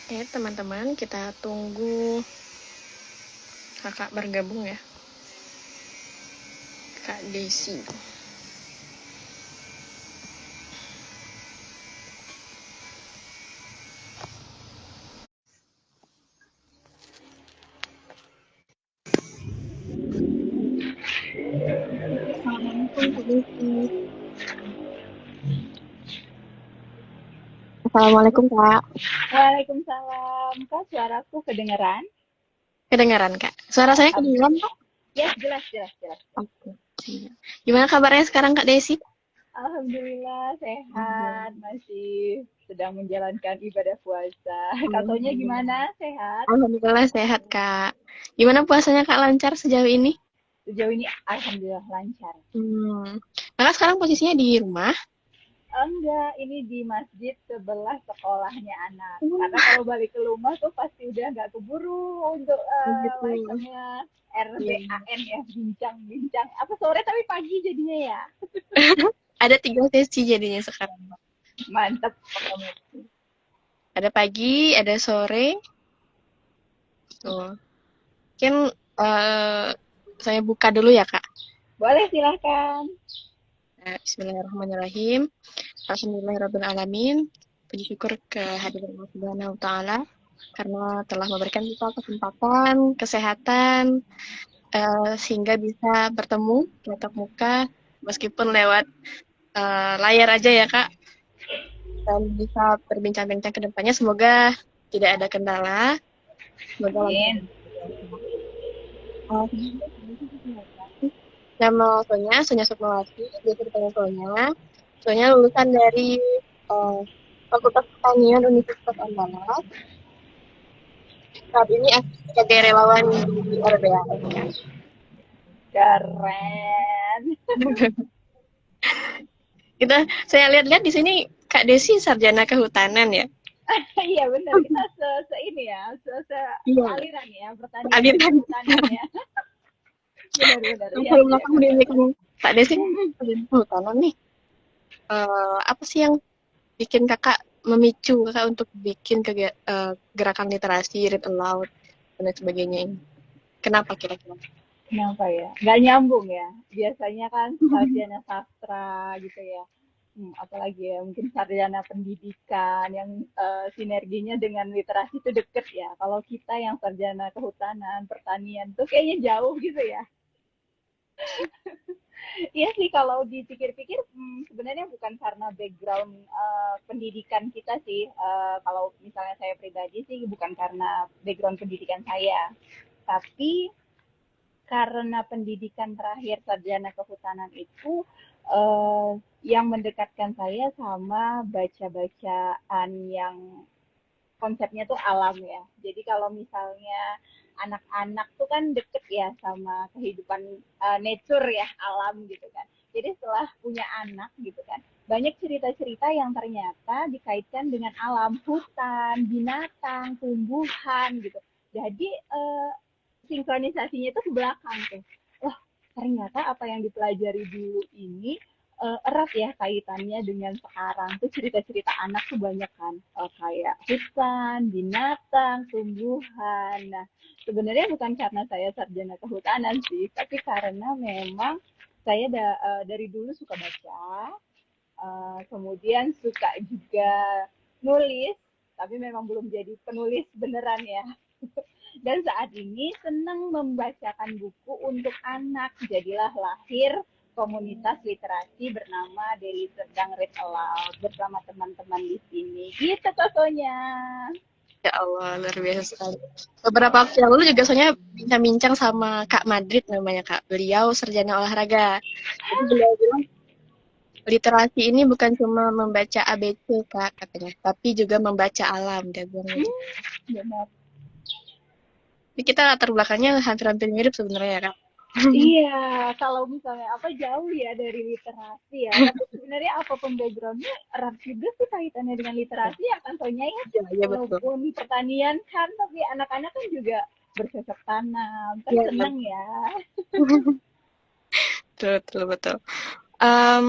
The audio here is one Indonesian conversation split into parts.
Oke, teman-teman, kita tunggu kakak bergabung ya. Kak Desi. Assalamualaikum, Kak Desi. Assalamualaikum, Kak. Waalaikumsalam. Kak, suaraku kedengeran? Kedengaran, Kak? Suara saya kedengaran, Kak? Ya, jelas, jelas, jelas. Oke. Gimana kabarnya sekarang, Kak Desi? Alhamdulillah sehat, masih sedang menjalankan ibadah puasa. Katanya Alhamdulillah. gimana? Sehat? Alhamdulillah sehat, Kak. Gimana puasanya, Kak, lancar sejauh ini? Sejauh ini alhamdulillah lancar. Kakak sekarang posisinya di rumah? Enggak, ini di masjid sebelah sekolahnya anak. Karena Hmm, kalau balik ke rumah tuh pasti udah nggak keburu untuk begitu. like-nya Iya. RBAN ya, bincang-bincang. Apa sore tapi pagi jadinya ya. Ada 3 sesi jadinya sekarang, Pak. Mantep. Ada pagi, ada sore. Tuh. Mungkin eh, saya buka dulu ya, Kak. Boleh silahkan. Bismillahirrahmanirrahim. Alhamdulillahirrahmanirrahim. Puji syukur kehadiran Allah Subhanahu wa Ta'ala karena telah memberikan kita kesempatan, kesehatan, sehingga bisa bertemu tatap muka meskipun lewat layar aja ya, Kak, dan bisa berbincang-bincang ke depannya. Semoga tidak ada kendala. Semoga lancar. Amin. Nama Sonya Sukmawati, biasa dipanggil Sonya. Sonya lulusan dari eh, Fakultas Pertanian Universitas Andalas. Saat ini aktif sebagai relawan di RBA. Keren. Saya lihat-lihat di sini Kak Desi sarjana kehutanan ya. Iya benar, kita se ini ya, se Iya. aliran ya, pertanian dan Aliran kehutanan ya. Benar-benar. Iya, latar iya belakang benar. pendidikan Kak Desi kan sarjana kehutanan nih. Apa sih yang bikin kakak memicu kakak untuk bikin gerakan literasi, read aloud dan lain sebagainya ini? Kenapa kira-kira? Kenapa ya? Nggak nyambung ya. Biasanya kan sarjana sastra gitu ya. Apalagi ya, mungkin sarjana pendidikan yang sinerginya dengan literasi itu deket ya. Kalau kita yang sarjana kehutanan, pertanian tuh kayaknya jauh gitu ya. Iya sih kalau dipikir-pikir sebenarnya bukan karena background pendidikan kita sih. Kalau misalnya saya pribadi sih bukan karena background pendidikan saya, tapi karena pendidikan terakhir sarjana kehutanan itu yang mendekatkan saya sama baca-bacaan yang konsepnya tuh alam ya. Jadi kalau misalnya anak-anak tuh kan deket ya sama kehidupan nature ya, alam gitu kan. Jadi setelah punya anak gitu kan, banyak cerita-cerita yang ternyata dikaitkan dengan alam, hutan, binatang, tumbuhan gitu. Jadi sinkronisasinya itu ke belakang tuh. Wah, ternyata apa yang dipelajari dulu ini erat ya kaitannya dengan sekarang tuh cerita-cerita anak tuh banyak kan kayak hutan, binatang, tumbuhan. Nah, sebenarnya bukan karena saya sarjana kehutanan sih, tapi karena memang saya dari dulu suka baca, kemudian suka juga nulis, tapi memang belum jadi penulis beneran ya. Dan saat ini senang membacakan buku untuk anak. Jadilah lahir komunitas literasi bernama Deli Serdang Read Aloud bersama teman-teman di sini. Gitu contohnya. Ya Allah, luar biasa sekali. Beberapa waktu yang lalu juga soalnya bincang-bincang sama Kak Madrid namanya Kak. Beliau sarjana olahraga. Jadi beliau bilang literasi ini bukan cuma membaca ABC Kak katanya, tapi juga membaca alam dia bilang gitu. Benar. Jadi kita latar belakangnya hampir-hampir mirip sebenarnya ya Kak. Iya, kalau misalnya apa jauh ya dari literasi ya. Tapi sebenarnya apa backgroundnya erat juga sih kaitannya dengan literasi ya kan soalnya ya. Iya, iya betul. Walaupun pertanian kan, tapi anak-anak kan juga bercocok tanam. Kan Iya, seneng ya. betul, betul, betul. Em,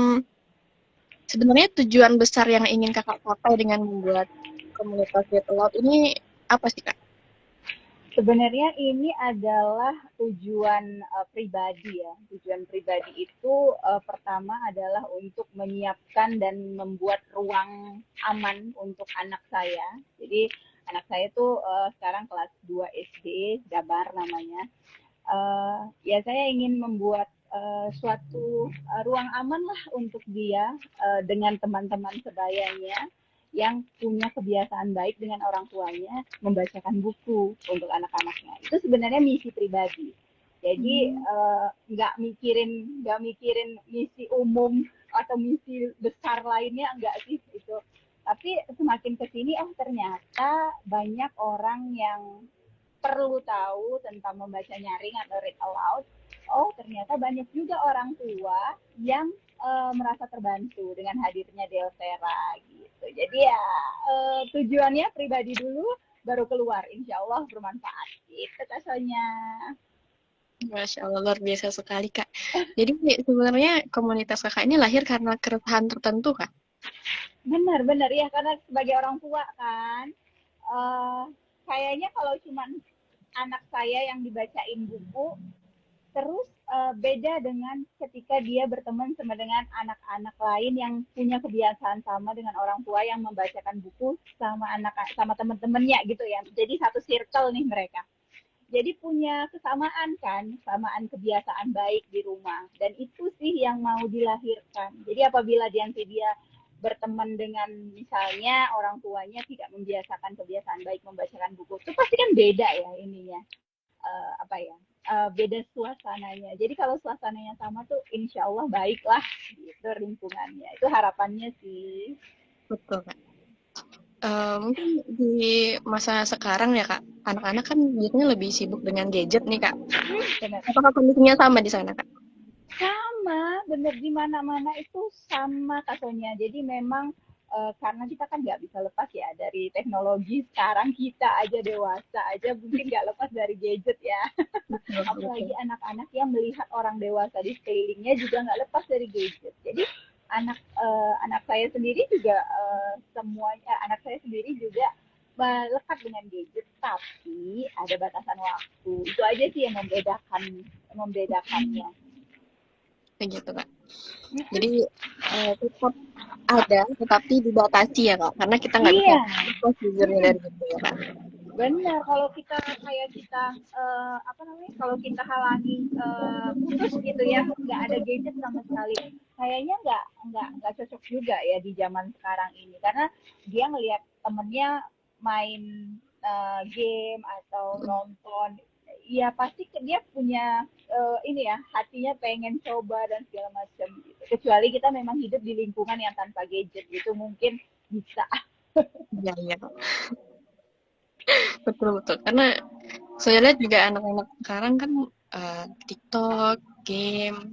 Sebenarnya tujuan besar yang ingin kakak capai dengan membuat komunitas Get Aloud ini apa sih Kak? Sebenarnya ini adalah tujuan pribadi ya. Tujuan pribadi itu pertama adalah untuk menyiapkan dan membuat ruang aman untuk anak saya. Jadi anak saya itu sekarang kelas 2 SD, Gabar namanya. Ya saya ingin membuat suatu ruang aman lah untuk dia dengan teman-teman sebayanya yang punya kebiasaan baik dengan orang tuanya membacakan buku untuk anak-anaknya. Itu sebenarnya misi pribadi. Jadi nggak mikirin misi umum atau misi besar lainnya enggak sih itu. Tapi semakin kesini ternyata banyak orang yang perlu tahu tentang membaca nyaring atau read aloud. Oh, ternyata banyak juga orang tua yang merasa terbantu dengan hadirnya Deltera gitu. Jadi ya tujuannya pribadi dulu, baru keluar. Insya Allah bermanfaat. Gitu Kak Sonya. Masya Allah, luar biasa sekali Kak. Jadi sebenarnya komunitas Kakak ini lahir karena keresahan tertentu Kak? Benar-benar ya, karena sebagai orang tua kan, uh, kayaknya kalau cuma anak saya yang dibacain buku, terus beda dengan ketika dia berteman sama dengan anak-anak lain yang punya kebiasaan sama dengan orang tua yang membacakan buku sama teman-temannya gitu ya. Jadi satu circle nih mereka. Jadi punya kesamaan kan, kesamaan kebiasaan baik di rumah. Dan itu sih yang mau dilahirkan. Jadi apabila nanti dia berteman dengan misalnya orang tuanya tidak membiasakan kebiasaan baik membacakan buku, itu pasti kan beda ya ininya. Apa ya, beda suasananya. Jadi kalau suasananya sama tuh insya Allah baiklah gitu lingkungannya. Itu harapannya sih. Betul Kak. Mungkin di masa sekarang ya Kak, anak-anak kan biasanya lebih sibuk dengan gadget nih Kak. Benar. Apakah kondisinya sama di sana Kak? Sama, bener di mana-mana itu sama kasusnya. Jadi memang karena kita kan nggak bisa lepas ya dari teknologi sekarang, kita aja dewasa aja mungkin nggak lepas dari gadget ya. Betul, Apalagi betul. anak-anak yang melihat orang dewasa di sekelilingnya juga nggak lepas dari gadget. Jadi anak saya sendiri juga semuanya anak saya sendiri juga lekat dengan gadget, tapi ada batasan waktu. Itu aja sih yang membedakannya. Begitu Kak. Jadi tetap ada, tetapi dibatasi ya Kak, karena kita nggak bisa Iya, lepas jujurnya dari itu ya Kak. benar. Kalau kita kayak kita apa namanya? Kalau kita halangi putus gitu ya, nggak ada gadget sama sekali. Kayaknya nggak cocok juga ya di zaman sekarang ini, karena dia ngelihat temennya main game atau nonton, ya pasti dia punya ini ya hatinya pengen coba dan segala macam gitu. Kecuali kita memang hidup di lingkungan yang tanpa gadget gitu mungkin bisa. Iya, iya Kak. Betul, betul. Karena saya lihat juga anak-anak sekarang kan TikTok, game,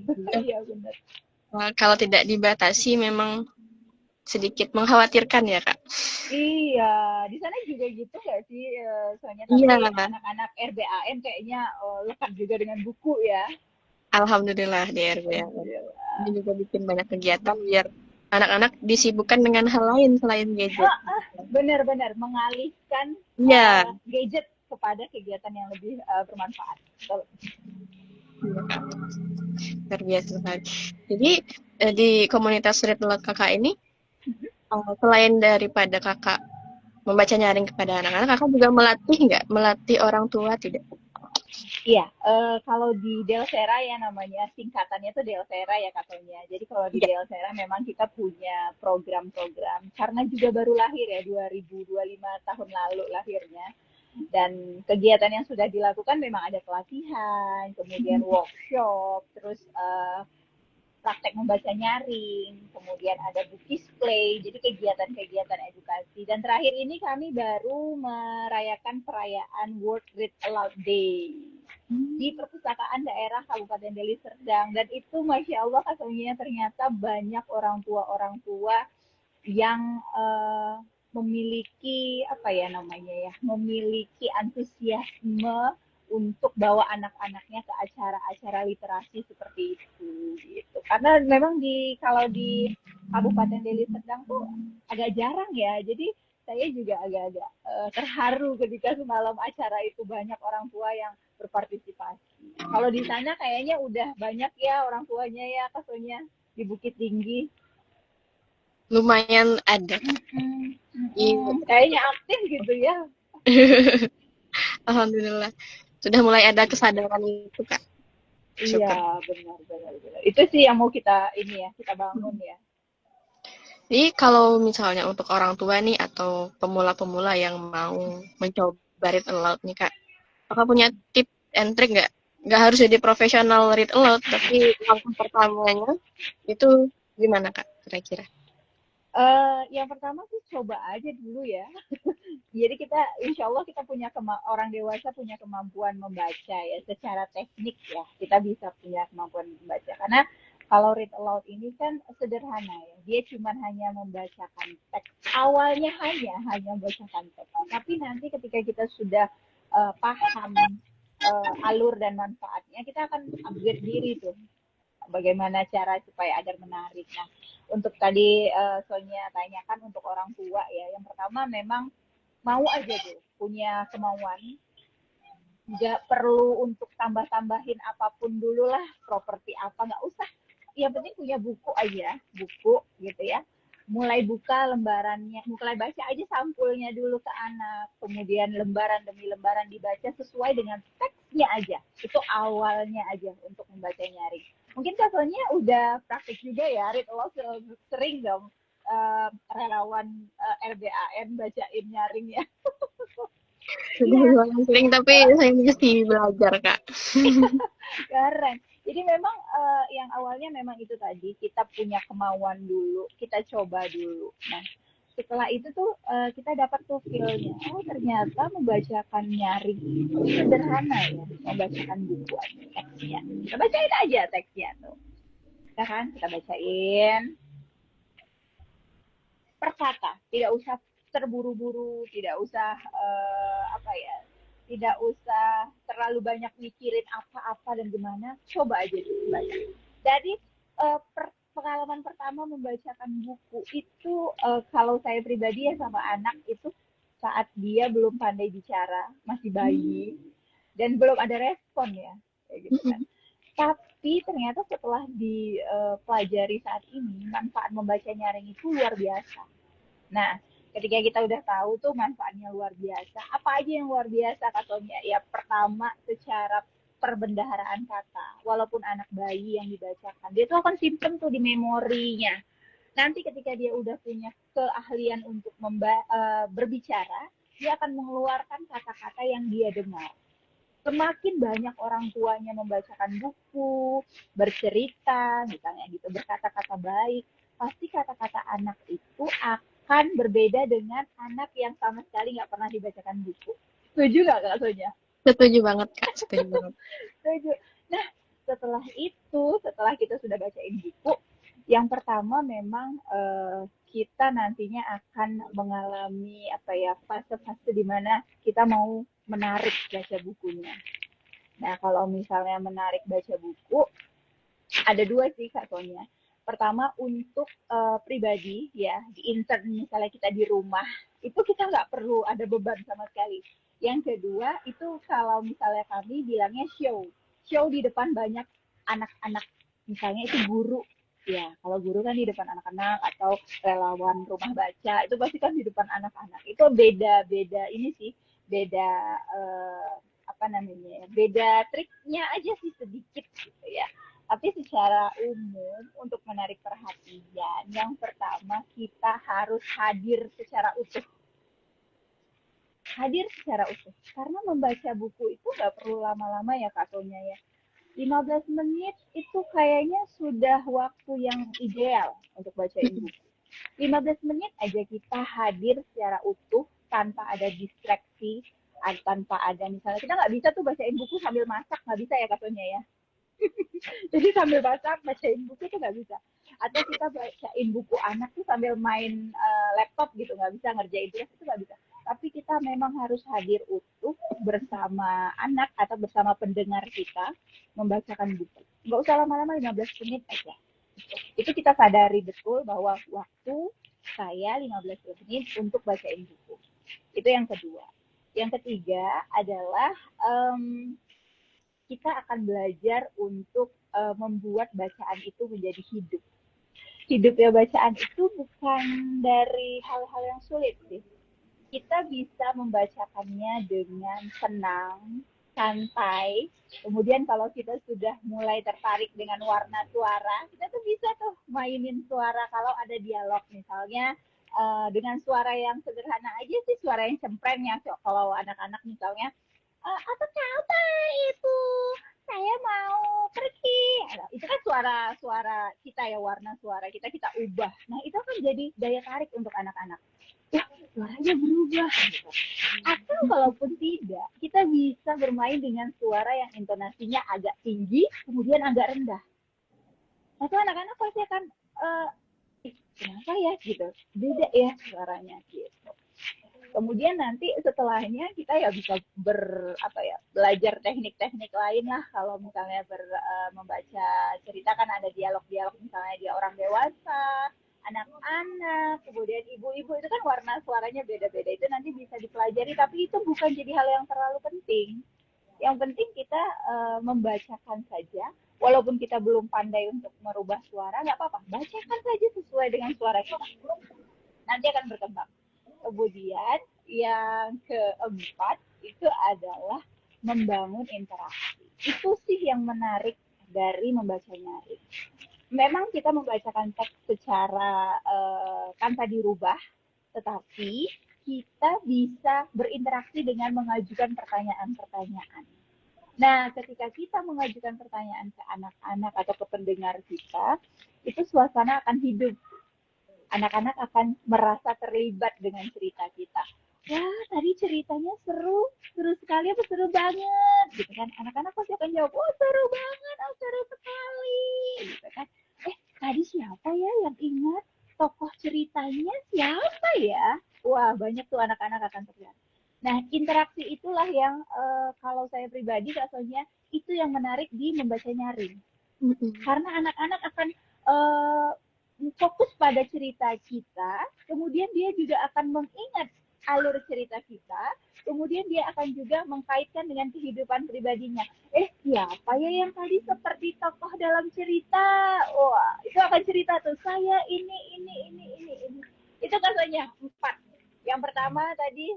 juga, Iya benar. kalau tidak dibatasi memang sedikit mengkhawatirkan ya Kak. Iya, di sana juga gitu nggak sih? Soalnya Iya, tapi anak-anak RBAN kayaknya lekat juga dengan buku ya. alhamdulillah di RW. Ini Alhamdulillah. juga bikin banyak kegiatan biar anak-anak disibukkan dengan hal lain selain gadget. Benar-benar mengalihkan Iya, gadget kepada kegiatan yang lebih bermanfaat. Betul. iya, Kak. Luar biasa sekali. Jadi di komunitas Red Lot kakak ini, selain daripada kakak membaca nyaring kepada anak-anak, kakak juga melatih nggak? Melatih orang tua tidak? Iya, kalau di Delsera ya namanya singkatannya tuh Delsera ya katanya. Jadi kalau di Iya. Delsera memang kita punya program-program karena juga baru lahir ya 2025 tahun lalu lahirnya. Dan kegiatan yang sudah dilakukan memang ada pelatihan, kemudian workshop, terus praktek membaca nyaring, kemudian ada book display, jadi kegiatan-kegiatan edukasi. Dan terakhir ini kami baru merayakan perayaan World Read Aloud Day di perpustakaan daerah Kabupaten Deli Serdang. Dan itu Masya Allah katanya ternyata banyak orang tua yang memiliki apa ya namanya ya, memiliki antusiasme untuk bawa anak-anaknya ke acara-acara literasi seperti itu gitu. Karena memang kalau di Kabupaten Deli Serdang tuh agak jarang ya. Jadi saya juga agak-agak terharu ketika semalam acara itu banyak orang tua yang berpartisipasi. Kalau di sana kayaknya udah banyak ya orang tuanya ya, Kak Sonya, di Bukit Tinggi. Lumayan ada. Kayaknya aktif gitu ya. Alhamdulillah. Sudah mulai ada kesadaran itu, Kak. Iya, Syukur. benar, benar, benar. Itu sih yang mau kita ini ya, kita bangun ya. Jadi kalau misalnya untuk orang tua nih atau pemula-pemula yang mau mencoba read aloud nih Kak, Kakak punya tip and trick nggak? Nggak harus jadi profesional read aloud, tapi langkah pertamanya itu gimana Kak kira-kira? Yang pertama sih coba aja dulu ya. Jadi kita, insya Allah kita punya orang dewasa punya kemampuan membaca ya, secara teknik ya kita bisa punya kemampuan membaca. Karena kalau read aloud ini kan sederhana ya, dia cuma hanya membacakan teks. Awalnya hanya membacakan teks. Tapi nanti ketika kita sudah paham alur dan manfaatnya, kita akan upgrade diri tuh. Bagaimana cara supaya agar menarik. Nah, untuk tadi Sonia tanyakan untuk orang tua ya, yang pertama memang mau aja tuh punya kemauan, nggak perlu untuk tambah-tambahin apapun dulu lah, properti apa nggak usah, yang penting punya buku aja, buku gitu ya, mulai buka lembarannya, mulai baca aja sampulnya dulu ke anak, kemudian lembaran demi lembaran dibaca sesuai dengan teksnya aja, itu awalnya aja untuk membaca nyaring. Mungkin Kak Sonia udah praktik juga ya, read aloud, sering dong relawan RBAN bacain nyaring ya. Sudah Iya, lumayan sering, tapi saya masih belajar Kak. keren. Jadi memang yang awalnya memang itu tadi, kita punya kemauan dulu, kita coba dulu. Nah, setelah itu tuh kita dapat tuh feel-nya. Oh, ternyata membacakan nyaring itu sederhana ya, membacakan buku aja teksnya. Kita bacain aja teksnya tuh. Ya kan? Kita bacain per kata, tidak usah terburu-buru, tidak usah apa ya, tidak usah terlalu banyak mikirin apa-apa dan gimana, coba aja dulu baca. Jadi pengalaman pertama membacakan buku itu kalau saya pribadi ya sama anak itu saat dia belum pandai bicara, masih bayi dan belum ada respon ya, kayak gitu kan. Tapi ternyata setelah dipelajari saat ini, manfaat membaca nyaring itu luar biasa. Nah, ketika kita udah tahu tuh manfaatnya luar biasa, apa aja yang luar biasa katanya? Ya pertama secara perbendaharaan kata. Walaupun anak bayi yang dibacakan, dia tuh akan simpen tuh di memorinya. Nanti ketika dia udah punya keahlian untuk berbicara, dia akan mengeluarkan kata-kata yang dia dengar. Semakin banyak orang tuanya membacakan buku, bercerita, misalnya gitu, berkata-kata baik, pasti kata-kata anak itu akan berbeda dengan anak yang sama sekali nggak pernah dibacakan buku. Setuju nggak Kak Sonya? Setuju banget Kak, setuju banget. Setuju. Nah, setelah itu, setelah kita sudah bacain buku, yang pertama memang kita nantinya akan mengalami apa ya, fase-fase di mana kita mau menarik baca bukunya. Nah, kalau misalnya menarik baca buku, ada dua sih Kak Sonia. Pertama untuk pribadi ya, di intern misalnya kita di rumah, itu kita nggak perlu ada beban sama sekali. Yang kedua itu kalau misalnya kami bilangnya show, show di depan banyak anak-anak, misalnya itu guru ya, kalau guru kan di depan anak-anak atau relawan rumah baca itu pasti kan di depan anak-anak, itu beda-beda ini sih, beda apa namanya, beda triknya aja sih sedikit gitu ya. Tapi secara umum untuk menarik perhatian, yang pertama kita harus hadir secara utuh. Hadir secara utuh. Karena membaca buku itu nggak perlu lama-lama ya Kak Sonya ya. 15 menit itu kayaknya sudah waktu yang ideal untuk bacain buku. 15 menit aja kita hadir secara utuh tanpa ada distraksi, tanpa ada misalnya kita nggak bisa tuh bacain buku sambil masak, nggak bisa ya Kak Sonya ya. Jadi sambil bacain buku tuh nggak bisa. Atau kita bacain buku anak tuh sambil main laptop gitu, nggak bisa ngerjain tugas itu nggak bisa. Tapi kita memang harus hadir utuh bersama anak atau bersama pendengar kita membacakan buku. Nggak usah lama-lama, 15 menit aja. Itu kita sadari betul bahwa waktu saya 15 menit untuk bacain buku. Itu yang kedua. Yang ketiga adalah kita akan belajar untuk membuat bacaan itu menjadi hidup. Hidup ya bacaan itu bukan dari hal-hal yang sulit sih. Kita bisa membacakannya dengan tenang, santai. Kemudian kalau kita sudah mulai tertarik dengan warna suara, kita tuh bisa tuh mainin suara kalau ada dialog misalnya dengan suara yang sederhana aja sih, suara yang cempreng ya. Kalau anak-anak misalnya, apa itu? Saya mau pergi. Nah, itu kan suara-suara kita ya, warna suara kita kita ubah. Nah, itu kan jadi daya tarik untuk anak-anak. Ya, suaranya berubah. Gitu. Atau kalaupun tidak, kita bisa bermain dengan suara yang intonasinya agak tinggi, kemudian agak rendah. Nah, itu anak-anak pasti akan, kenapa ya gitu, beda ya suaranya gitu. Kemudian nanti setelahnya kita ya bisa belajar teknik-teknik lain lah. Kalau misalnya membaca cerita kan ada dialog-dialog, misalnya dia orang dewasa, anak-anak, kemudian ibu-ibu, itu kan warna suaranya beda-beda. Itu nanti bisa dipelajari, tapi itu bukan jadi hal yang terlalu penting. Yang penting kita membacakan saja, walaupun kita belum pandai untuk merubah suara, nggak apa-apa, bacakan saja sesuai dengan suara kita. Nanti akan berkembang. Kemudian yang keempat itu adalah membangun interaksi. Itu sih yang menarik dari membaca nyaring. Memang kita membacakan teks secara tanpa dirubah, tetapi kita bisa berinteraksi dengan mengajukan pertanyaan-pertanyaan. Nah, ketika kita mengajukan pertanyaan ke anak-anak atau ke pendengar kita, itu suasana akan hidup. Anak-anak akan merasa terlibat dengan cerita kita. Wah, tadi ceritanya seru, seru sekali, apa seru banget, gitu kan? Anak-anak pasti akan jawab, oh seru banget, oh seru sekali, gitu kan? Tadi siapa ya yang ingat tokoh ceritanya siapa ya? Wah, banyak tuh anak-anak akan terlibat. Nah, interaksi itulah yang kalau saya pribadi, rasanya itu yang menarik di membaca nyaring. Karena anak-anak akan fokus pada cerita kita, kemudian dia juga akan mengingat alur cerita kita, kemudian dia akan juga mengkaitkan dengan kehidupan pribadinya. Siapa ya yang tadi seperti tokoh dalam cerita? Wah, itu akan cerita tuh, saya ini. Itu katanya 4. Yang pertama tadi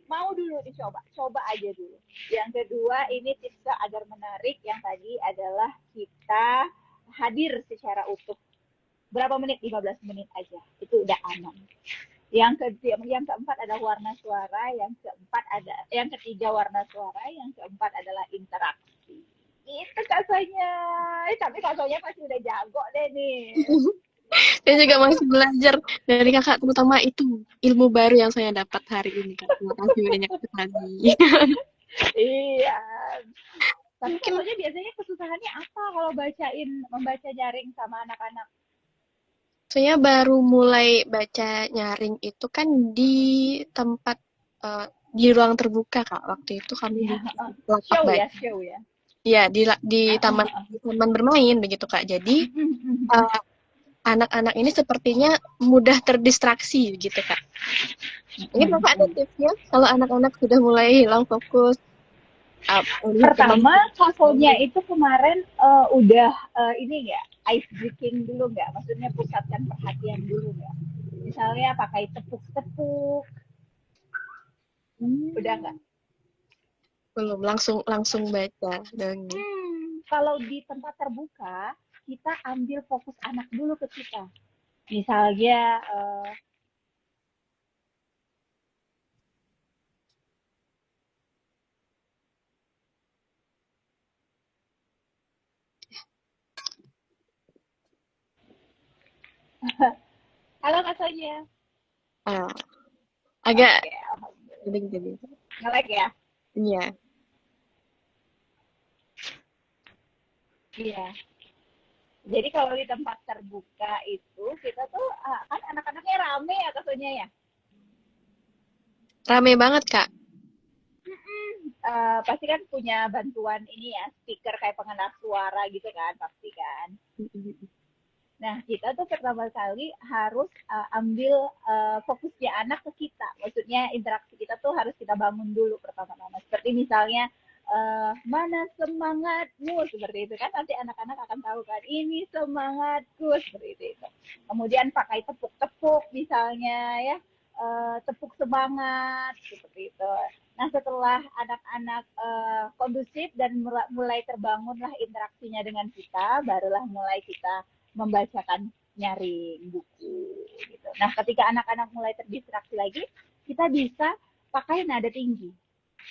mau dulu dicoba, coba aja dulu. Yang kedua, ini tipsnya agar menarik, yang tadi adalah kita hadir secara utuh. Berapa menit? 15 menit aja. Itu udah aman. Yang keempat ada warna suara, yang ketiga warna suara, yang keempat adalah interaksi. Itu kasanya. Tapi kasanya pasti udah jago deh nih. Saya juga masih belajar dari kakak, terutama itu ilmu baru yang saya dapat hari ini, Kak. Terima kasih banyak sekali. Iya. Tapi Mungkin katanya biasanya kesusahannya apa kalau membaca nyaring sama anak-anak? saya baru mulai baca nyaring itu kan di tempat di ruang terbuka, Kak. Waktu itu kami di lapak baca. Show ya. Iya, di taman bermain begitu, Kak. Jadi anak-anak ini sepertinya mudah terdistraksi gitu, Kak. Mungkin Kakak ada tipsnya kalau anak-anak sudah mulai hilang fokus. Pertama, kakonya itu kemarin udah ini nggak, ice breaking dulu nggak? Maksudnya pusatkan perhatian dulu nggak? Misalnya pakai tepuk-tepuk. Udah nggak? Belum, langsung baca dongeng. Kalau di tempat terbuka, kita ambil fokus anak dulu ke kita. Misalnya halo Kak Sonia. Agak jadi. Nge-lag ya? Iya. Iya. Jadi kalau di tempat terbuka itu kita tuh kan anak-anaknya rame ya Kak Sonia ya? Rame banget, Kak. Pasti kan punya bantuan ini ya, speaker kayak pengeras suara gitu kan, pasti kan. Nah, kita tuh pertama kali harus ambil fokusnya anak ke kita. Maksudnya interaksi kita tuh harus kita bangun dulu pertama-tama. Seperti misalnya, mana semangatmu, seperti itu kan. Nanti anak-anak akan tahu kan, ini semangatku, seperti itu. Kemudian pakai tepuk-tepuk misalnya ya, tepuk semangat, seperti itu. Nah, setelah anak-anak kondusif dan mulai terbangunlah interaksinya dengan kita, barulah mulai kita membacakan nyaring buku gitu. Nah, ketika anak-anak mulai terdistraksi lagi, kita bisa pakai nada tinggi.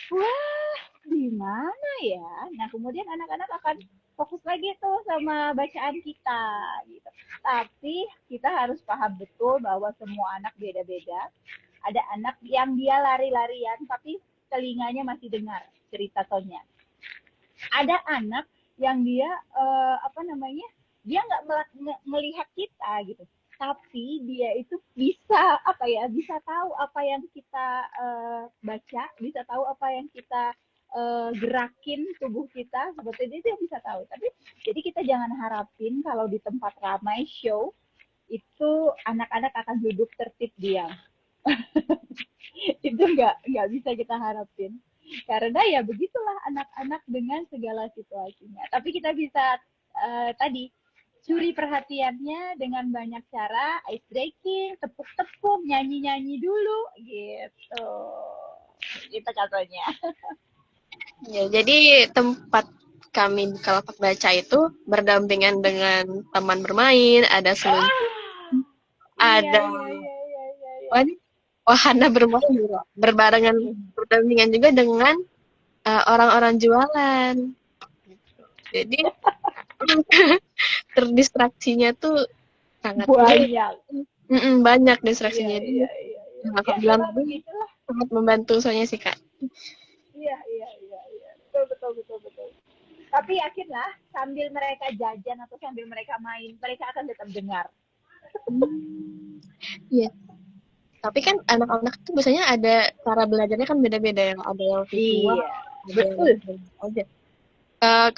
Wah, gimana ya? Nah, kemudian anak-anak akan fokus lagi tuh sama bacaan kita gitu. Tapi kita harus paham betul bahwa semua anak beda-beda. Ada anak yang dia lari-larian tapi telinganya masih dengar cerita Sonya. Ada anak yang dia dia nggak melihat kita gitu, tapi dia itu bisa bisa tahu apa yang kita baca, bisa tahu apa yang kita gerakin tubuh kita, seperti itu dia bisa tahu. Tapi jadi kita jangan harapin kalau di tempat ramai show itu anak-anak akan duduk tertib diam. Itu nggak bisa kita harapin, karena ya begitulah anak-anak dengan segala situasinya. Tapi kita bisa tadi curi perhatiannya dengan banyak cara, ice breaking, tepuk-tepuk, nyanyi-nyanyi dulu gitu. Itu contohnya. Ya, jadi tempat kami Kalapak Baca itu berdampingan dengan teman bermain, ada seluncur, ada wahana bermain juga, berdampingan juga dengan orang-orang jualan. Jadi terdistraksinya tuh sangat banyak distraksinya. Aku bilang sangat membantu soalnya sih, Kak. Iya. Betul. Tapi yakinlah, sambil mereka jajan atau sambil mereka main, mereka akan tetap dengar. Iya. Tapi kan anak-anak tuh biasanya ada cara belajarnya kan beda-beda, yang ada yang visual, betul. Aja.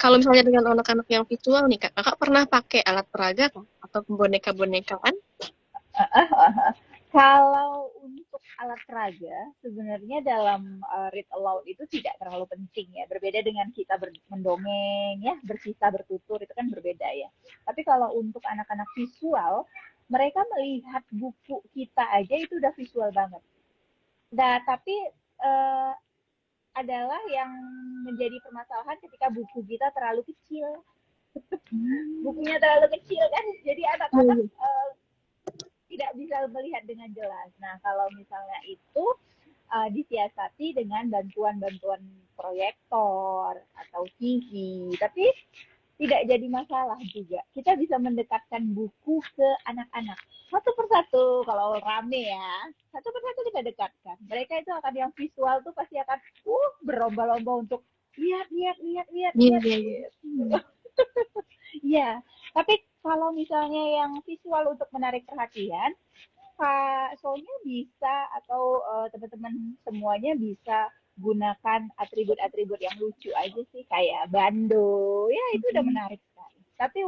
Kalau misalnya dengan anak-anak yang visual nih, Kakak pernah pakai alat peraga kan? Atau boneka-bonekaan? Kalau untuk alat peraga, sebenarnya dalam read aloud itu tidak terlalu penting ya. Berbeda dengan kita mendongeng ya, berkisah, bertutur, itu kan berbeda ya. Tapi kalau untuk anak-anak visual, mereka melihat buku kita aja itu udah visual banget. Nah, tapi adalah yang menjadi permasalahan ketika buku kita terlalu kecil. Bukunya terlalu kecil kan, jadi anak-anak tidak bisa melihat dengan jelas. Nah, kalau misalnya itu disiasati dengan bantuan proyektor atau TV, tapi tidak jadi masalah juga. Kita bisa mendekatkan buku ke anak-anak. Satu persatu, kalau rame ya, satu persatu kita dekatkan. Mereka itu akan yang visual tuh pasti akan berlomba-lomba untuk lihat. Iya, tapi kalau misalnya yang visual untuk menarik perhatian, Kak Sonya bisa atau teman-teman semuanya bisa gunakan atribut-atribut yang lucu aja sih, kayak bando, ya itu udah menarik sekali. Tapi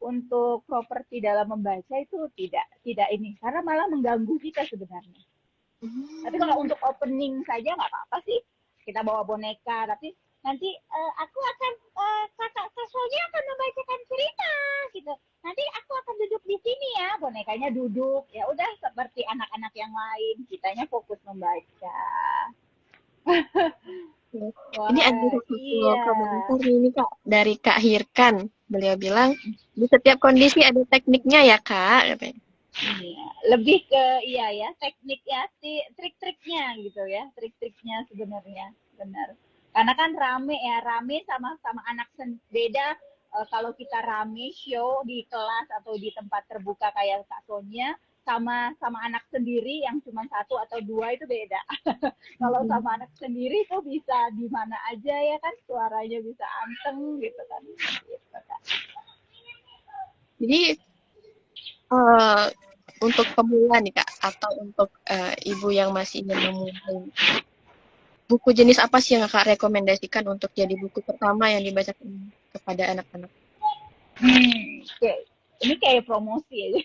untuk properti dalam membaca itu tidak ini, karena malah mengganggu kita sebenarnya. Tapi kalau untuk opening saja nggak apa-apa sih, kita bawa boneka, tapi nanti aku akan kakak Sonya akan membacakan cerita gitu. Nanti aku akan duduk di sini ya, bonekanya duduk, ya udah seperti anak-anak yang lain, kitanya fokus membaca. Wah, ini ada satu komentar ini Kak dari Kak Hirkan. Beliau bilang di setiap kondisi ada tekniknya ya Kak, katanya. Iya, lebih ke teknik ya, trik-triknya gitu ya, trik-triknya sebenarnya benar. Karena kan rame sama anak beda. Kalau kita rame show di kelas atau di tempat terbuka kayak Kak Sonya, sama anak sendiri yang cuma 1 atau 2 itu beda. Kalau sama anak sendiri tuh bisa di mana aja ya kan, suaranya bisa anteng gitu kan. Jadi untuk pemula nih Kak, atau untuk ibu yang masih ingin memulai, buku jenis apa sih yang Kakak rekomendasikan untuk jadi buku pertama yang dibacakan kepada anak-anak? Oke. Ini kayak promosi aja.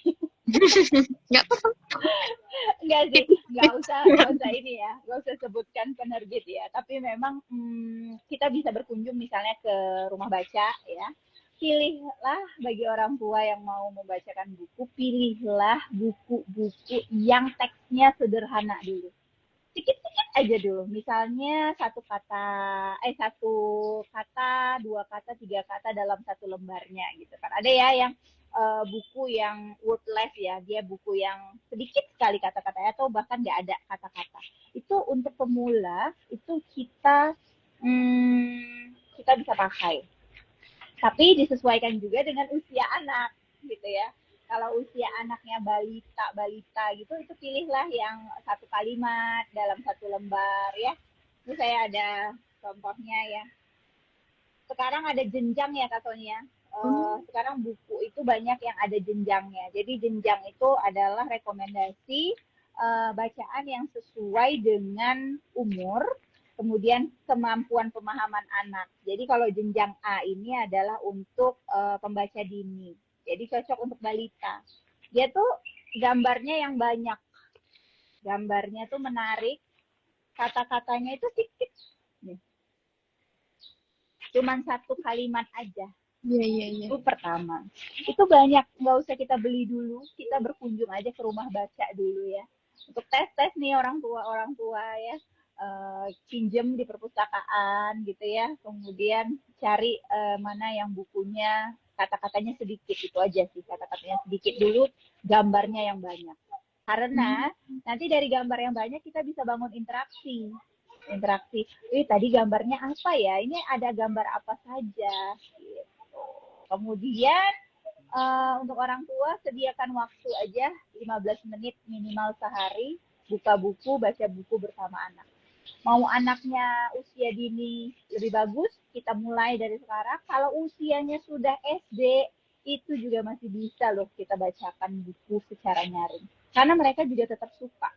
Nggak apa-apa. Enggak sih, nggak usah ini ya, nggak usah sebutkan penerbit ya. Tapi memang kita bisa berkunjung misalnya ke rumah baca ya. Pilihlah bagi orang tua yang mau membacakan buku, pilihlah buku-buku yang teksnya sederhana dulu. Sedikit-sedikit aja dulu. Misalnya satu kata, dua kata, tiga kata dalam satu lembarnya gitu kan. Ada ya yang buku yang wordless ya, dia buku yang sedikit sekali kata-katanya atau bahkan nggak ada kata-kata. Itu untuk pemula itu kita bisa pakai. Tapi disesuaikan juga dengan usia anak gitu ya. Kalau usia anaknya balita gitu, itu pilihlah yang satu kalimat dalam satu lembar ya. Ini saya ada contohnya ya. Sekarang ada jenjang ya Kak Sonia. Sekarang buku itu banyak yang ada jenjangnya. Jadi jenjang itu adalah rekomendasi bacaan yang sesuai dengan umur, kemudian kemampuan pemahaman anak. Jadi kalau jenjang A ini adalah untuk pembaca dini. Jadi cocok untuk balita. Dia tuh gambarnya yang banyak. Gambarnya tuh menarik. Kata-katanya itu sedikit. Cuman satu kalimat aja. Iya. Itu pertama. Itu banyak, nggak usah kita beli dulu, kita berkunjung aja ke rumah baca dulu ya. Untuk tes nih orang tua ya, pinjem di perpustakaan gitu ya. Kemudian cari mana yang bukunya kata-katanya sedikit, itu aja sih, kata-katanya sedikit dulu, gambarnya yang banyak. Karena nanti dari gambar yang banyak kita bisa bangun interaksi. Tadi gambarnya apa ya? Ini ada gambar apa saja? Gitu. Kemudian untuk orang tua sediakan waktu aja 15 menit minimal sehari, buka buku, baca buku bersama anak. Mau anaknya usia dini lebih bagus, kita mulai dari sekarang. Kalau usianya sudah SD, itu juga masih bisa loh kita bacakan buku secara nyaring. Karena mereka juga tetap suka.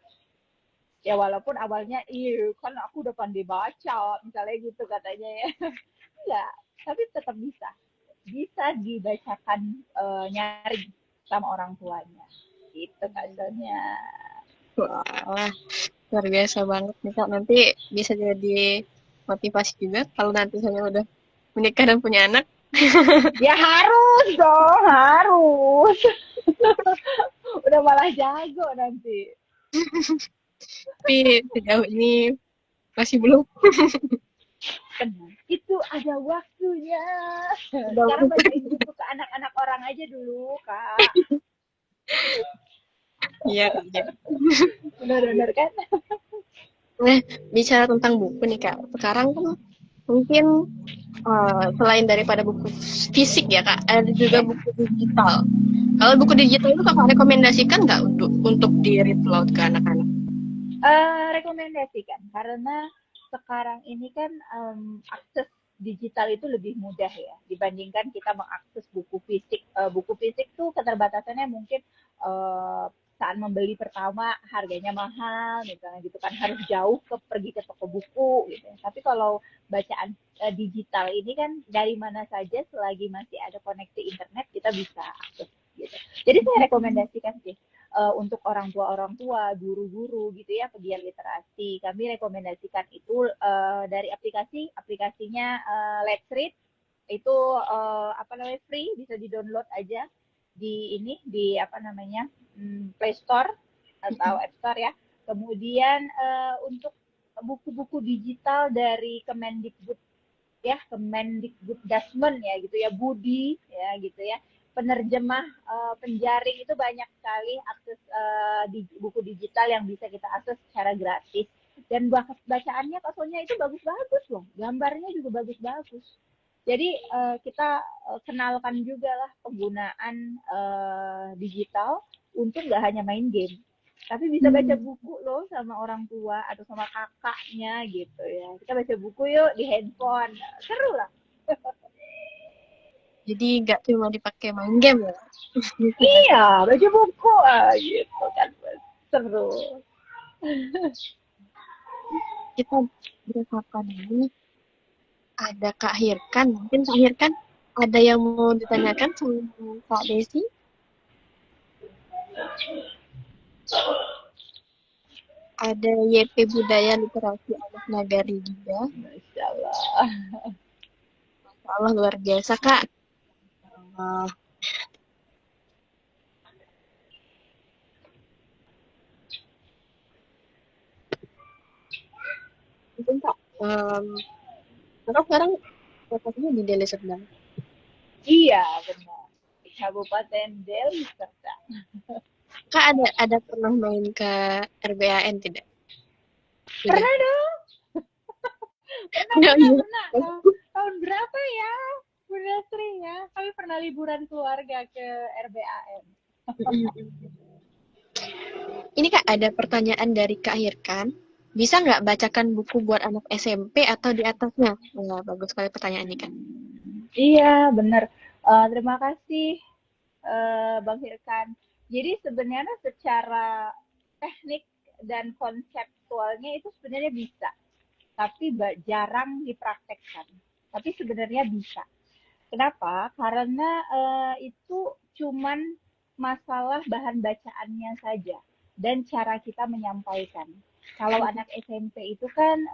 Ya walaupun awalnya, kan aku udah pandai baca, misalnya gitu katanya ya. Enggak, tapi tetap bisa dibacakan nyaring sama orang tuanya. Gitu Kak Sonia. Wah, luar biasa banget nih Kak. Nanti bisa jadi motivasi juga kalau nanti saya udah menikah dan punya anak. Ya harus dong, harus. Udah malah jago nanti. Tapi sejauh ini masih belum. Tenang, itu ada waktunya. Sekarang bacain buku ke anak-anak orang aja dulu, Kak. Iya. Benar-benar kan? Nah, bicara tentang buku nih Kak. Sekarang kan mungkin selain daripada buku fisik ya Kak, ada juga buku digital. Kalau buku digital itu Kakak rekomendasikan nggak untuk di-read aloud ke anak-anak? Rekomendasikan, karena sekarang ini kan akses digital itu lebih mudah ya dibandingkan kita mengakses buku fisik. Buku fisik tuh keterbatasannya mungkin saat membeli pertama harganya mahal, misalnya gitu kan, harus jauh pergi ke toko buku gitu. Tapi kalau bacaan digital ini kan dari mana saja selagi masih ada koneksi internet kita bisa akses gitu. Jadi saya rekomendasikan sih untuk orang tua, guru-guru gitu ya, pegiat literasi. Kami rekomendasikan itu dari aplikasinya Let's Read, itu free, bisa di-download aja di Play Store atau App Store ya. Kemudian untuk buku-buku digital dari Kemendikbud ya, Kemendikbuddasmen ya gitu ya, Budi ya gitu ya, penerjemah penjaring itu banyak sekali akses di buku digital yang bisa kita akses secara gratis, dan bacaannya Kak Sonia itu bagus-bagus loh, gambarnya juga bagus-bagus. Jadi kita kenalkan juga lah penggunaan digital untuk nggak hanya main game, tapi bisa baca buku loh sama orang tua atau sama kakaknya gitu ya. Kita baca buku yuk di handphone, seru lah. Jadi nggak cuma dipakai main game ya? Iya, baca buku gitu kan, seru. Kita berdasarkan ini ada Kak Hirkan. Mungkin Kak Hirkan ada yang mau ditanyakan sama Kak Desi? Ada YP Budaya Literasi Anak Nagari juga. Masya Allah. Masya Allah, luar biasa, Kak. Mungkin Kak, Kakak sekarang lokasinya di Deli Serdang. Iya, benar. Di Kabupaten Deli Serdang. Kak ada pernah main ke RBAN tidak? Sudah. Pernah dong. Ya, iya. Pernah. Tahun berapa ya? Bunda Sri ya. Kami pernah liburan keluarga ke RBAN. Ini Kak, ada pertanyaan dari Kak Hirkan. Bisa nggak bacakan buku buat anak SMP atau di atasnya? Wah, bagus sekali pertanyaannya, Kak. Iya, benar. Terima kasih, Bang Hirkan. Jadi sebenarnya secara teknik dan konseptualnya itu sebenarnya bisa, tapi jarang dipraktekkan. Tapi sebenarnya bisa. Kenapa? Karena itu cuman masalah bahan bacaannya saja dan cara kita menyampaikan. Kalau anak SMP itu kan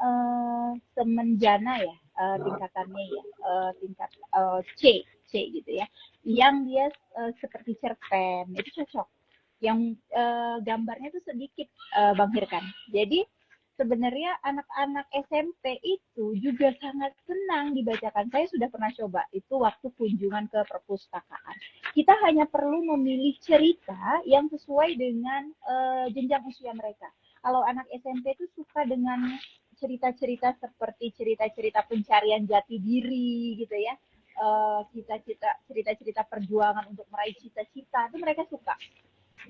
semenjana ya tingkatannya ya, tingkat C gitu ya, yang dia seperti cerpen itu cocok. Yang gambarnya tuh sedikit Bang Hirkan. Jadi sebenarnya anak-anak SMP itu juga sangat senang dibacakan. Saya sudah pernah coba itu waktu kunjungan ke perpustakaan. Kita hanya perlu memilih cerita yang sesuai dengan jenjang usia mereka. Kalau anak SMP itu suka dengan cerita-cerita seperti cerita-cerita pencarian jati diri gitu ya. Cerita-cerita perjuangan untuk meraih cita-cita itu mereka suka.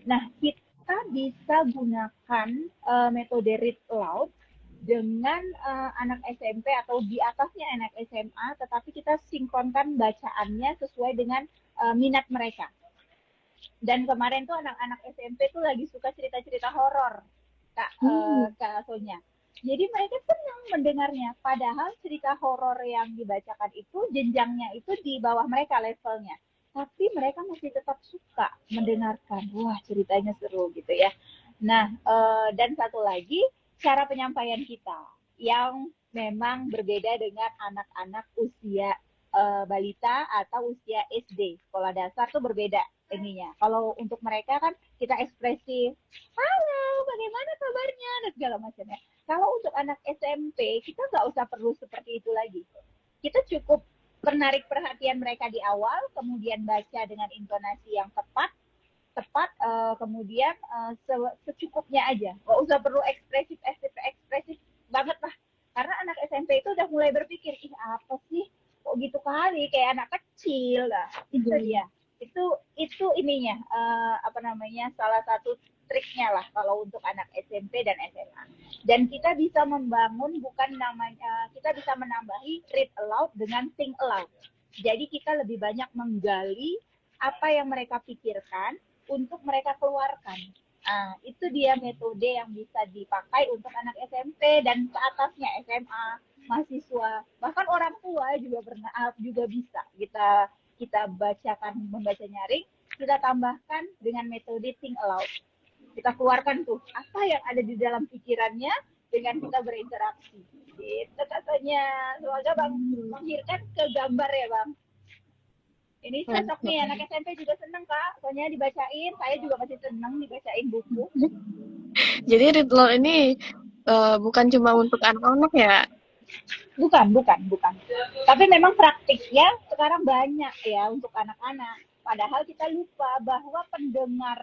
Nah, kita bisa gunakan metode read aloud dengan anak SMP atau di atasnya anak SMA, tetapi kita sinkronkan bacaannya sesuai dengan minat mereka. Dan kemarin tuh anak-anak SMP tuh lagi suka cerita-cerita horor, Kak Sonya. Jadi mereka senang mendengarnya. Padahal cerita horor yang dibacakan itu jenjangnya itu di bawah mereka levelnya. Tapi mereka masih tetap suka mendengarkan. Wah, ceritanya seru gitu ya. Nah, dan satu lagi cara penyampaian kita yang memang berbeda dengan anak-anak usia balita atau usia SD. Sekolah dasar tuh berbeda ininya. Kalau untuk mereka kan kita ekspresi, halo, bagaimana kabarnya, dan segala macamnya. Kalau untuk anak SMP, kita nggak usah perlu seperti itu lagi. Kita cukup menarik perhatian mereka di awal, kemudian baca dengan intonasi yang tepat, kemudian secukupnya aja. Nggak usah perlu ekspresif banget lah. Karena anak SMP itu udah mulai berpikir, ih apa sih, kok gitu kali, kayak anak kecil lah. Itu dia. Itu ininya, salah satu triknya lah kalau untuk anak SMP dan SMA. Dan kita bisa membangun kita bisa menambahi read aloud dengan think aloud. Jadi kita lebih banyak menggali apa yang mereka pikirkan untuk mereka keluarkan. Itu dia metode yang bisa dipakai untuk anak SMP dan ke atasnya SMA, mahasiswa, bahkan orang tua juga bisa kita membaca nyaring, kita tambahkan dengan metode think aloud. Kita keluarkan tuh apa yang ada di dalam pikirannya dengan kita berinteraksi. Gitu katanya. Semoga Bang Hirkan ke gambar ya Bang. Ini cocok nih, anak SMP juga seneng Kak, soalnya dibacain, saya juga masih seneng dibacain buku. Jadi read aloud ini bukan cuma untuk anak-anak ya? Bukan. Tapi memang praktiknya sekarang banyak ya untuk anak-anak. Padahal kita lupa bahwa pendengar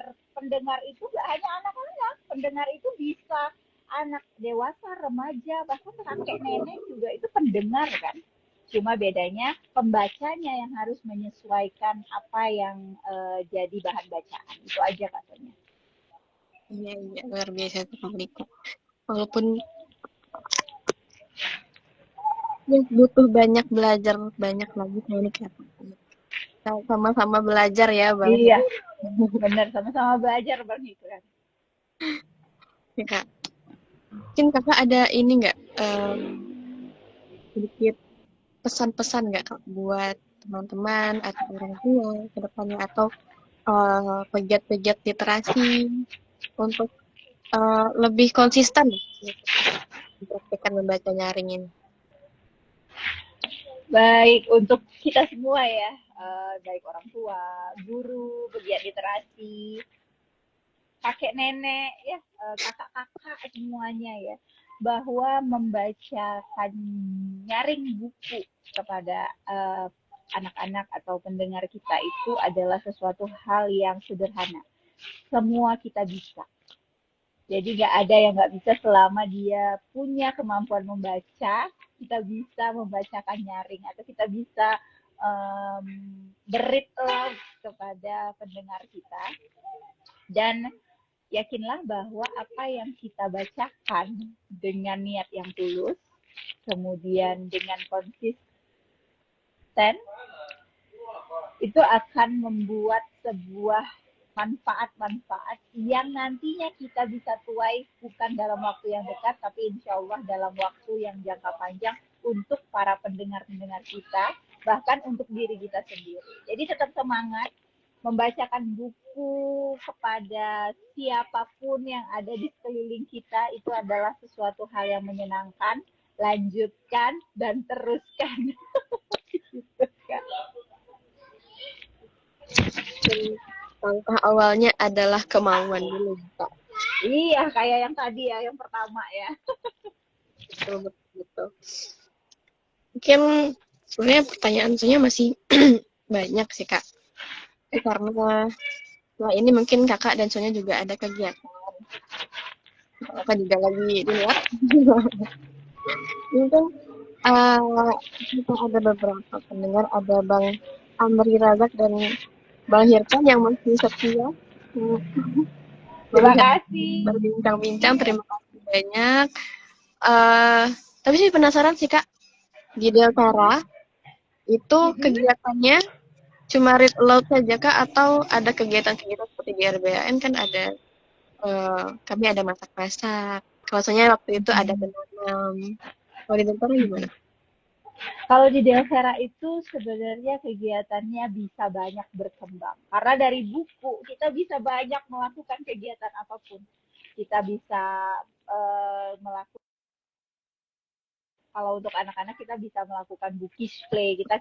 itu gak hanya anak-anak, pendengar itu bisa anak dewasa, remaja, bahkan kakek nenek juga itu pendengar kan. Cuma bedanya pembacanya yang harus menyesuaikan apa yang jadi bahan bacaan. Itu aja katanya. Iya, luar biasa itu Kak. Walaupun ya, butuh banyak belajar banyak lagi saya ini Kak. Sama-sama belajar ya Bang. Iya, benar, sama-sama belajar Bang Iklan. Ya, Kak. Mungkin Kakak ada ini nggak sedikit pesan-pesan nggak Kak buat teman-teman atau orang tua ke depannya atau pegiat-pegiat literasi untuk lebih konsisten mempraktikkan membaca nyaring ini. Baik untuk kita semua ya, baik orang tua, guru, pegiat literasi, kakek nenek ya, kakak-kakak semuanya ya, bahwa membacakan nyaring buku kepada anak-anak atau pendengar kita itu adalah sesuatu hal yang sederhana. Semua kita bisa. Jadi nggak ada yang nggak bisa selama dia punya kemampuan membaca, kita bisa membacakan nyaring atau kita bisa berit kepada pendengar kita. Dan yakinlah bahwa apa yang kita bacakan dengan niat yang tulus, kemudian dengan konsisten, itu akan membuat sebuah manfaat-manfaat yang nantinya kita bisa tuai bukan dalam waktu yang dekat, tapi insya Allah dalam waktu yang jangka panjang untuk para pendengar-pendengar kita, bahkan untuk diri kita sendiri. Jadi tetap semangat, membacakan buku kepada siapapun yang ada di sekeliling kita itu adalah sesuatu hal yang menyenangkan. Lanjutkan dan teruskan. Langkah awalnya adalah kemauan dulu, Kak. Iya, kayak yang tadi ya, yang pertama ya. Betul. Mungkin sebenarnya pertanyaan saya masih banyak sih, Kak. Karena setelah ini mungkin Kakak dan Sonya juga ada kegiatan. Kakak juga lagi di luar. Mungkin kita ada beberapa pendengar, ada Bang Amri Razak dan Bang Hirkan yang masih setia. Terima kasih. Berbincang-bincang, terima kasih banyak. Tapi sih penasaran sih Kak, di Deltara itu kegiatannya cuma read aloud saja Kak, atau ada kegiatan-kegiatan seperti di RBAN kan ada, kami ada masak-masak. Kalau soalnya waktu itu ada menanam. Kalau di Deltara gimana? Kalau di Delvera itu sebenarnya kegiatannya bisa banyak berkembang. Karena dari buku kita bisa banyak melakukan kegiatan apapun. Kita bisa melakukan, kalau untuk anak-anak kita bisa melakukan bookish play, kita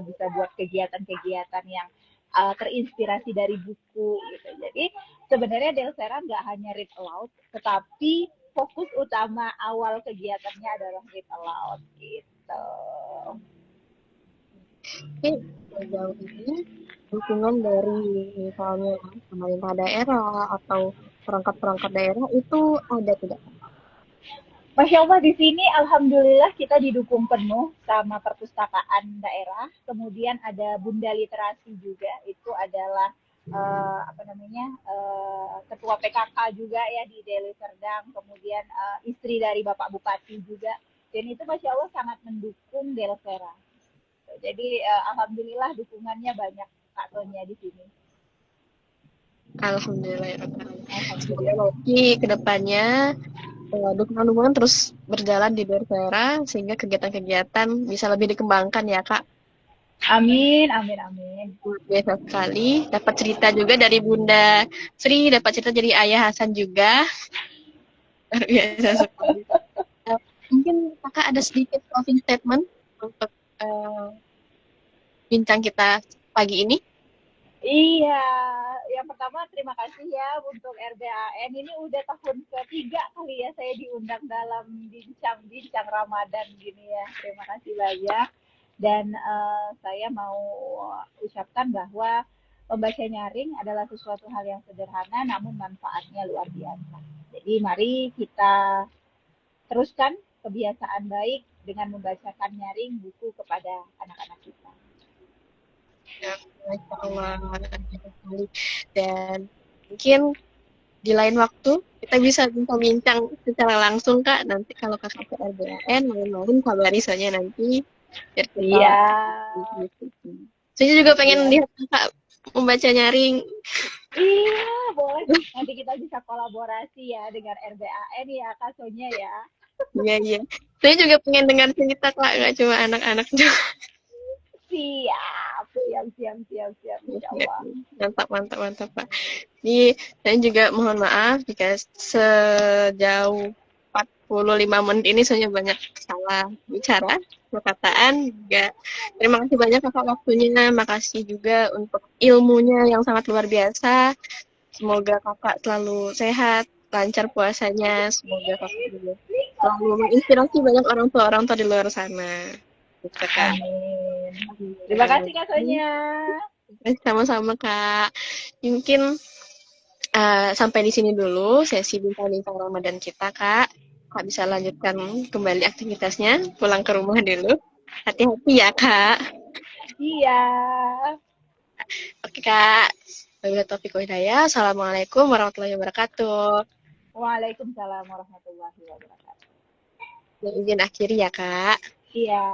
bisa buat kegiatan-kegiatan yang terinspirasi dari buku gitu. Jadi sebenarnya Delvera nggak hanya read aloud, tetapi fokus utama awal kegiatannya adalah read aloud gitu. Oke, sejauh ini dukungan dari misalnya pemerintah daerah atau perangkat-perangkat daerah itu ada tidak? Masya Allah di sini alhamdulillah kita didukung penuh sama perpustakaan daerah. Kemudian ada Bunda Literasi juga, itu adalah ketua PKK juga ya di Deli Serdang. Kemudian istri dari Bapak Bupati juga. Dan itu Masya Allah sangat mendukung Delvera. Jadi alhamdulillah dukungannya banyak Kak Sonia di sini. Alhamdulillah ya Semoga nanti ke depannya dukungan-dukungan terus berjalan di Delvera sehingga kegiatan-kegiatan bisa lebih dikembangkan ya Kak. Amin, amin, amin. Biasa sekali. Dapat cerita juga dari Bunda Sri, dapat cerita dari Ayah Hasan juga. Luar biasa sekali. Mungkin Kakak ada sedikit closing statement untuk bincang kita pagi ini. Iya, yang pertama terima kasih ya untuk RBAN. Ini udah tahun ketiga kali ya saya diundang dalam bincang-bincang Ramadan gini ya. Terima kasih banyak. Dan saya mau ucapkan bahwa membaca nyaring adalah sesuatu hal yang sederhana namun manfaatnya luar biasa. Jadi mari kita teruskan kebiasaan baik dengan membacakan nyaring buku kepada anak-anak kita. Ya, Masya Allah, dan mungkin di lain waktu kita bisa bincang-bincang secara langsung Kak. Nanti kalau Kakak ke RBAN main-main kabari soalnya nanti biar kita. Iya. Saya juga pengen lihat Kakak membaca nyaring. Iya, boleh. Nanti kita bisa kolaborasi ya dengan RBAN ya Kak Sonya ya. Iya. Saya juga pengen dengar cerita Kak, nggak cuma anak-anak juga. Siap, siap, siap, siap, siap, insya Ya, Allah. mantap, mantap, mantap, Pak. Jadi, dan juga mohon maaf jika sejauh 45 menit ini saya banyak salah bicara, perkataan juga. Terima kasih banyak Kakak waktunya, makasih juga untuk ilmunya yang sangat luar biasa. Semoga Kakak selalu sehat, lancar puasanya, semoga Kakak juga selalu menginspirasi banyak orang tua di luar sana. Gitu, Kak. Amin. Terima kasih Kak Sonya. Sama-sama, Kak. Mungkin sampai di sini dulu sesi bincang-bincang Ramadan kita, Kak. Kak bisa lanjutkan kembali aktivitasnya, pulang ke rumah dulu. Hati-hati ya, Kak. Iya. Oke, Kak. Wabillahi taufiq wal hidayah. Assalamualaikum warahmatullahi wabarakatuh. Waalaikumsalam warahmatullahi wabarakatuh. Izin akhiri ya, Kak. Iya.